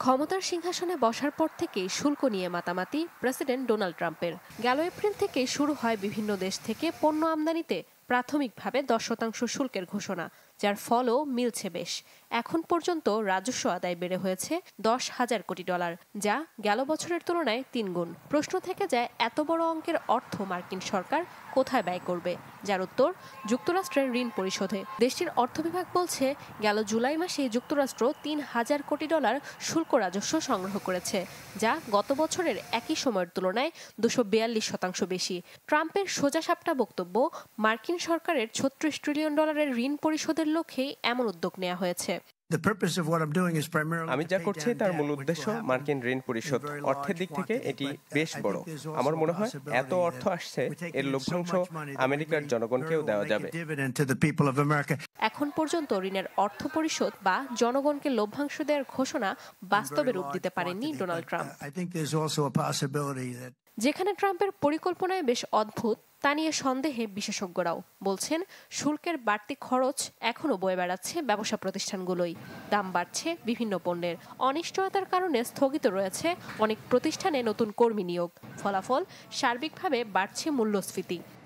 ক্ষমতার সিংহাসনে বসার পর থেকেই শুল্ক নিয়ে মাতামাতি প্রেসিডেন্ট ডোনাল্ড ট্রাম্পের। গেল এপ্রিল থেকে শুরু হয় বিভিন্ন দেশ থেকে পণ্য আমদানিতে প্রাথমিকভাবে 10% শুল্কের ঘোষণা, যার ফলও মিলছে বেশ। এখন পর্যন্ত রাজস্ব আদায় বেড়ে হয়েছে $10,000 কোটি, যা গেল বছরের তুলনায় 3 গুণ। প্রশ্ন থেকে যায়, এত বড় অঙ্কের অর্থ মার্কিন সরকার কোথায় ব্যয় করবে? যার উত্তর যুক্তরাষ্ট্রের ঋণ পরিশোধে। দেশটির অর্থ বিভাগ বলছে, গেল জুলাই মাসে যুক্তরাষ্ট্র $3,000 কোটি শুল্ক রাজস্ব সংগ্রহ করেছে, যা গত বছরের একই সময়ের তুলনায় 242% বেশি। ট্রাম্পের সোজাসাপটা বক্তব্য, মার্কিন সরকারের $36 ট্রিলিয়ন ঋণ পরিশোধের লক্ষ্যেই এমন উদ্যোগ নেওয়া হয়েছে। আমি যা করছি তার মূল উদ্দেশ্য মার্কিন ঋণ পরিশোধ। অর্থের দিক থেকে এটি বেশ বড়। আমার মনে হয় এত অর্থ আসছে, এর লভ্যাংশ আমেরিকার জনগণকেও দেওয়া যাবে। এখন পর্যন্ত ঋণের অর্থ পরিশোধ বা জনগণকে লভ্যাংশ দেওয়ার ঘোষণা বাস্তবে রূপ দিতে পারেননি ডোনাল্ড ট্রাম্প। যেখানে ট্রাম্পের পরিকল্পনায় বেশ অদ্ভুত, তা নিয়ে সন্দেহে বিশেষজ্ঞরাও বলছেন, শুল্কের বাড়তি খরচ এখনও বয়ে বেড়াচ্ছে ব্যবসা প্রতিষ্ঠানগুলোই। দাম বাড়ছে বিভিন্ন পণ্যের। অনিশ্চয়তার কারণে স্থগিত রয়েছে অনেক প্রতিষ্ঠানে নতুন কর্মী নিয়োগ। ফলাফল, সার্বিকভাবে বাড়ছে মূল্যস্ফীতি।